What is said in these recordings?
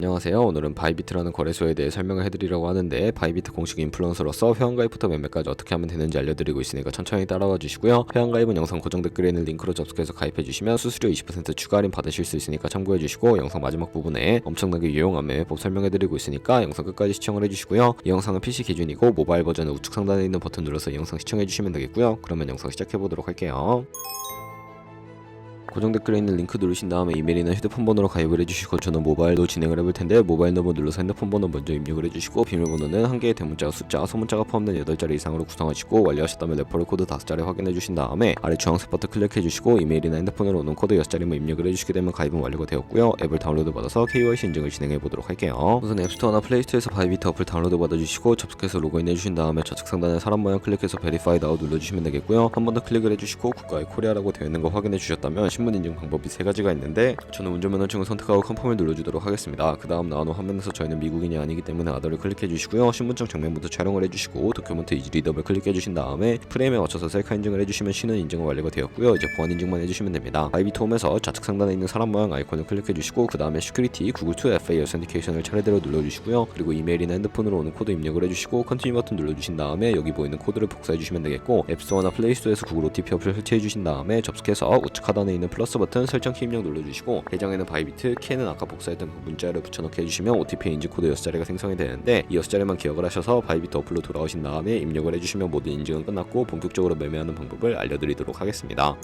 안녕하세요. 오늘은 바이비트라는 거래소에 대해 설명을 해드리려고 하는데, 바이비트 공식 인플루언서로서 회원가입부터 매매까지 어떻게 하면 되는지 알려드리고 있으니까 천천히 따라와 주시고요. 회원가입은 영상 고정 댓글에 있는 링크로 접속해서 가입해주시면 수수료 20% 추가 할인 받으실 수 있으니까 참고해주시고, 영상 마지막 부분에 엄청나게 유용한 매매법 설명해드리고 있으니까 영상 끝까지 시청을 해주시고요. 이 영상은 PC 기준이고 모바일 버전은 우측 상단에 있는 버튼 눌러서 이 영상 시청해주시면 되겠고요. 그러면 영상 시작해보도록 할게요. 고정 댓글에 있는 링크 누르신 다음에 이메일이나 휴대폰 번호로 가입을 해주시고, 저는 모바일로 진행을 해볼 텐데 모바일 넘버 눌러서 핸드폰 번호 먼저 입력을 해주시고, 비밀번호는 한 개의 대문자, 숫자, 소문자가 포함된 8자리 이상으로 구성하시고, 완료하셨다면 레퍼럴 코드 5자리 확인해 주신 다음에 아래 주황색 버튼 클릭해 주시고, 이메일이나 핸드폰으로 오는 코드 6자리만 입력을 해주시게 되면 가입은 완료가 되었고요. 앱을 다운로드 받아서 KYC 인증을 진행해 보도록 할게요. 우선 앱스토어나 플레이스토어에서 바이비트 어플 다운로드 받아주시고, 접속해서 로그인해 주신 다음에 좌측 상단에 사람 모양 클릭해서 베리파이 나우 눌러주시면 되겠고요. 한 번 더 클릭을 해주시고 국가의 코리아라고 되어 있는 거 확인해 주셨다면 신분 인증 방법이 3가지가 있는데, 저는 운전면허증을 선택하고 컨펌을 눌러주도록 하겠습니다. 그 다음 나오는 화면에서 저희는 미국인이 아니기 때문에 아더를 클릭해 주시고요. 신분증 정면부터 촬영을 해주시고, 도큐먼트 이지 리더블 클릭해 주신 다음에 프레임에 맞춰서 셀카 인증을 해주시면 신원 인증은 완료가 되었고요. 이제 보안 인증만 해주시면 됩니다. 바이비트 홈에서 좌측 상단에 있는 사람 모양 아이콘을 클릭해 주시고, 그 다음에 시큐리티 구글 2FA 어센티케이션을 차례대로 눌러주시고요. 그리고 이메일이나 핸드폰으로 오는 코드 입력을 해주시고, 컨티뉴 버튼 눌러주신 다음에 여기 보이는 코드를 복사해 주시면 되겠고, 앱스토어나 플레이스토어에서 구글 OTP 어플을 설치해 주신 다음에 접속해서 우측 하단에 있는 플러스 버튼 설정 키 입력 눌러주시고, 계정에는 바이비트, 키에는 아까 복사했던 그 문자를 붙여넣기 해주시면 OTP 인증 코드 6자리가 생성이 되는데, 이 6자리만 기억을 하셔서 바이비트 어플로 돌아오신 다음에 입력을 해주시면 모든 인증은 끝났고 본격적으로 매매하는 방법을 알려드리도록 하겠습니다.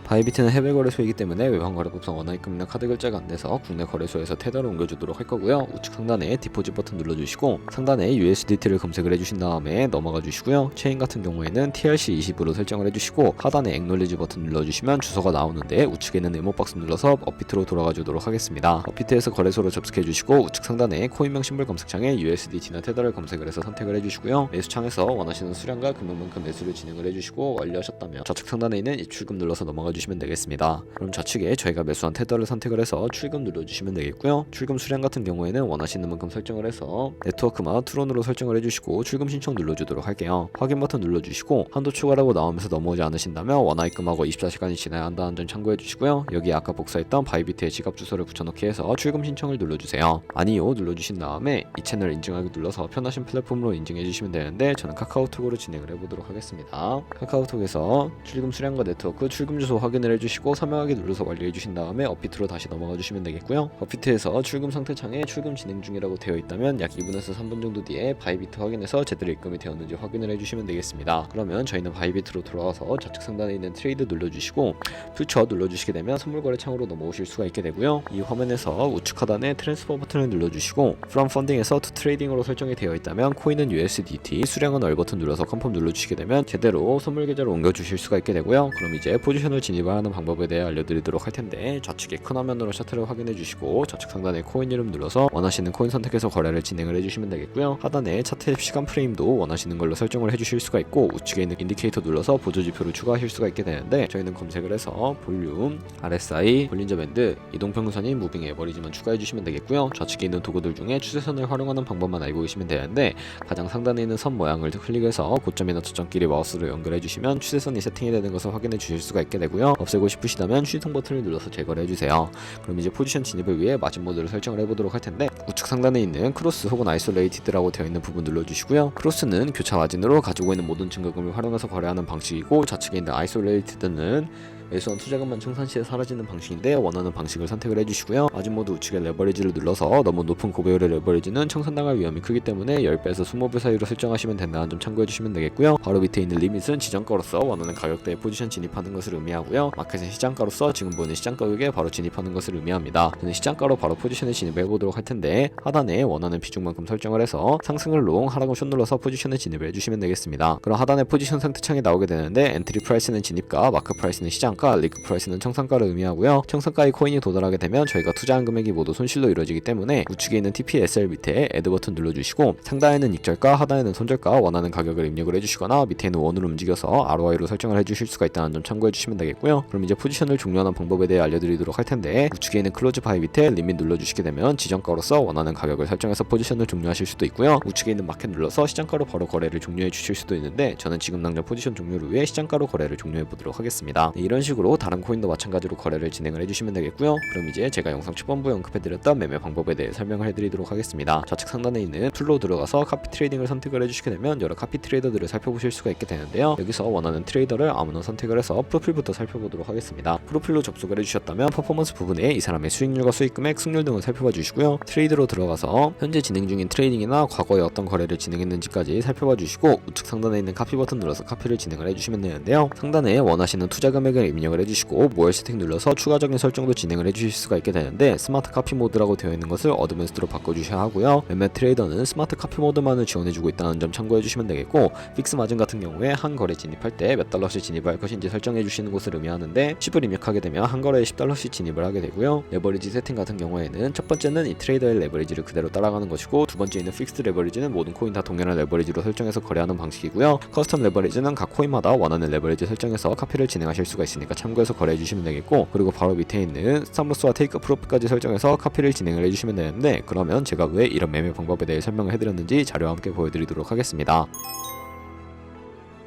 바이비트는 해외 거래소이기 때문에 외환 거래법상 원화입금이나 카드 결제가 안 돼서 국내 거래소에서 테더를 옮겨주도록 할 거고요. 우측 상단에 디포짓 버튼 눌러주시고, 상단에 USDT를 검색을 해주신 다음에 넘어가 주시고요. 체인 같은 경우에는 TRC20으로 설정을 해주시고, 하단에 액놀리지 버튼 눌러주시면 주소가 나오는데 우측에 있는 네모박스 눌러서 업비트로 돌아가 주도록 하겠습니다. 업비트에서 거래소로 접속해 주시고, 우측 상단에 코인명 심볼 검색창에 USDT나 테더를 검색을 해서 선택을 해주시고요. 매수창에서 원하시는 수량과 금액만큼 매수를 진행을 해주시고, 완료하셨다면 좌측 상단에 있는 입출금 눌러서 넘어가 주시면 되겠습니다. 그럼 좌측에 저희가 매수한 테더를 선택을 해서 출금 눌러주시면 되겠고요. 출금 수량 같은 경우에는 원하시는 만큼 설정을 해서 네트워크만 트론으로 설정을 해주시고 출금 신청 눌러주도록 할게요. 확인 버튼 눌러주시고, 한도 추가라고 나오면서 넘어오지 않으신다면 원화입금하고 24시간이 지나야 한다는 점 참고해 주시고요. 여기 아까 복사했던 바이비트의 지갑 주소를 붙여넣기 해서 출금 신청을 눌러주세요. 아니요 눌러주신 다음에 이 채널 인증하기 눌러서 편하신 플랫폼으로 인증해 주시면 되는데, 저는 카카오톡으로 진행을 해보도록 하겠습니다. 카카오톡에서 출금 수량과 네트워크 출금 주소 확인을 해주시고 서명하기 눌러서 완료해주신 다음에 업비트로 다시 넘어가 주시면 되겠고요. 업비트에서 출금 상태 창에 출금 진행 중이라고 되어 있다면 약 2분에서 3분 정도 뒤에 바이비트 확인해서 제대로 입금이 되었는지 확인을 해주시면 되겠습니다. 그러면 저희는 바이비트로 돌아와서 좌측 상단에 있는 트레이드 눌러주시고 퓨처 눌러주시게 되면 선물 거래 창으로 넘어오실 수가 있게 되고요. 이 화면에서 우측 하단에 트랜스퍼 버튼을 눌러주시고, From Funding에서 To Trading으로 설정이 되어 있다면 코인은 USDT, 수량은 얼 버튼 눌러서 컨펌 눌러주시게 되면 제대로 선물 계좌로 옮겨주실 수가 있게 되고요. 그럼 이제 포지션을 진입을 하는 방법에 대해 알려드리도록 할 텐데, 좌측에 큰 화면으로 차트를 확인해 주시고 좌측 상단에 코인 이름 눌러서 원하시는 코인 선택해서 거래를 진행을 해주시면 되겠고요. 하단에 차트 앱 시간 프레임도 원하시는 걸로 설정을 해주실 수가 있고, 우측에 있는 인디케이터 눌러서 보조 지표를 추가하실 수가 있게 되는데, 저희는 검색을 해서 볼륨, RSI, 볼린저 밴드, 이동평균선인 무빙 에버리지만 추가해 주시면 되겠고요. 좌측에 있는 도구들 중에 추세선을 활용하는 방법만 알고 계시면 되는데, 가장 상단에 있는 선 모양을 클릭해서 고점이나 저점끼리 마우스로 연결해 주시면 추세선이 세팅이 되는 것을 확인해 주실 수가 있게 되고요. 없애고 싶으시다면 휴통 버튼을 눌러서 제거를 해주세요. 그럼 이제 포지션 진입을 위해 마진 모드를 설정을 해보도록 할 텐데, 우측 상단에 있는 크로스 혹은 아이솔레이티드라고 되어 있는 부분 눌러주시고요. 크로스는 교차 마진으로 가지고 있는 모든 증거금을 활용해서 거래하는 방식이고, 좌측에 있는 아이솔레이티드는 매수한 투자금만 청산시에 사라지는 방식인데 원하는 방식을 선택을 해주시고요. 마진 모드 우측에 레버리지를 눌러서 너무 높은 고배율의 레버리지는 청산당할 위험이 크기 때문에 10배에서 20배 사이로 설정하시면 된다는 점 참고해주시면 되겠고요. 바로 밑에 있는 리밋은 지정가로서 원하는 가격대에 포지션 진입하는 것을 의미하고요. 마켓의 시장가로서 지금 보이는 시장 가격에 바로 진입하는 것을 의미합니다. 저는 시장가로 바로 포지션에 진입해 보도록 할 텐데, 하단에 원하는 비중만큼 설정을 해서 상승을 롱, 하락을 숏 눌러서 포지션에 진입을 해주시면 되겠습니다. 그럼 하단에 포지션 상태 창이 나오게 되는데, 엔트리 프라이스는 진입가, 마크 프라이스는 시장, 리그 프라이스는 청산가를 의미하고요. 청산가의 코인이 도달하게 되면 저희가 투자한 금액이 모두 손실로 이루어지기 때문에 우측에 있는 TPSL 밑에 애드 버튼 눌러주시고, 상단에는 익절가, 하단에는 손절가 원하는 가격을 입력을 해주시거나 밑에 있는 원으로 움직여서 ROI로 설정을 해주실 수가 있다는 점 참고해주시면 되겠고요. 그럼 이제 포지션을 종료하는 방법에 대해 알려드리도록 할 텐데, 우측에 있는 클로즈 바이 밑에 리밋 눌러주시게 되면 지정가로서 원하는 가격을 설정해서 포지션을 종료하실 수도 있고요. 우측에 있는 마켓 눌러서 시장가로 바로 거래를 종료해 주실 수도 있는데, 저는 지금 당장 포지션 종료를 위해 시장가로 거래를 종료해 보도록 하겠습니다. 이런 식으로 다른 코인도 마찬가지로 거래를 진행을 해주시면 되겠고요. 그럼 이제 제가 영상 초반부에 언급해드렸던 매매 방법에 대해 설명을 해드리도록 하겠습니다. 좌측 상단에 있는 툴로 들어가서 카피 트레이딩을 선택을 해주시게 되면 여러 카피 트레이더들을 살펴보실 수가 있게 되는데요. 여기서 원하는 트레이더를 아무나 선택을 해서 프로필부터 살펴보도록 하겠습니다. 프로필로 접속을 해주셨다면 퍼포먼스 부분에 이 사람의 수익률과 수익금액, 승률 등을 살펴봐 주시고요. 트레이드로 들어가서 현재 진행 중인 트레이딩이나 과거에 어떤 거래를 진행했는지까지 살펴봐 주시고 우측 상단에 있는 카피 버튼 눌러서 카피를 진행을 해주시면 되는데요. 상단에 원하시는 투자 금액을 입력을 해주시고 모열 세팅 눌러서 추가적인 설정도 진행을 해주실 수가 있게 되는데 스마트 카피 모드라고 되어 있는 것을 어드밴스드로 바꿔주셔야 하고요. 매매 트레이더는 스마트 카피 모드만을 지원해주고 있다는 점 참고해 주시면 되겠고, 픽스 마진 같은 경우에 한 거래 진입할 때 몇 달러씩 진입할 것인지 설정해 주시는 것을 의미하는데 10을 입력하게 되면 한 거래에 10달러씩 진입을 하게 되고요. 레버리지 세팅 같은 경우에는 첫 번째는 이 트레이더의 레버리지를 그대로 따라가는 것이고, 두 번째는 픽스드 레버리지는 모든 코인 다 동일한 레버리지로 설정해서 거래하는 방식이고요. 커스텀 레버리지는 각 코인마다 원하는 레버리지 설정해서 카피를 진행하실 수가 있으니까 참고해서 거래해 주시면 되겠고, 그리고 바로 밑에 있는 스탑로스와 테이크 프로핏까지 설정해서 카피를 진행을 해주시면 되는데, 그러면 제가 왜 이런 매매 방법에 대해 설명을 해드렸는지 자료와 함께 보여드리도록 하겠습니다.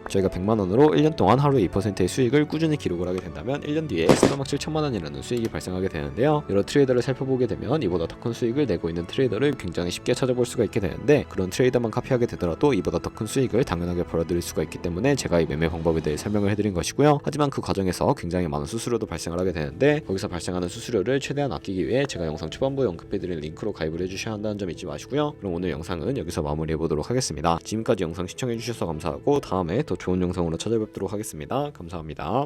저희가 100만원으로 1년 동안 하루에 2%의 수익을 꾸준히 기록을 하게 된다면 1년 뒤에 13억 7천만원이라는 수익이 발생하게 되는데요. 여러 트레이더를 살펴보게 되면 이보다 더 큰 수익을 내고 있는 트레이더를 굉장히 쉽게 찾아볼 수가 있게 되는데, 그런 트레이더만 카피하게 되더라도 이보다 더 큰 수익을 당연하게 벌어들일 수가 있기 때문에 제가 이 매매 방법에 대해 설명을 해드린 것이고요. 하지만 그 과정에서 굉장히 많은 수수료도 발생을 하게 되는데, 거기서 발생하는 수수료를 최대한 아끼기 위해 제가 영상 초반부에 언급해드린 링크로 가입을 해주셔야 한다는 점 잊지 마시고요. 그럼 오늘 영상은 여기서 마무리해보도록 하겠습니다. 지금까지 영상 시청해주셔서 감사하고 다음에 더 좋은 영상으로 찾아뵙도록 하겠습니다. 감사합니다.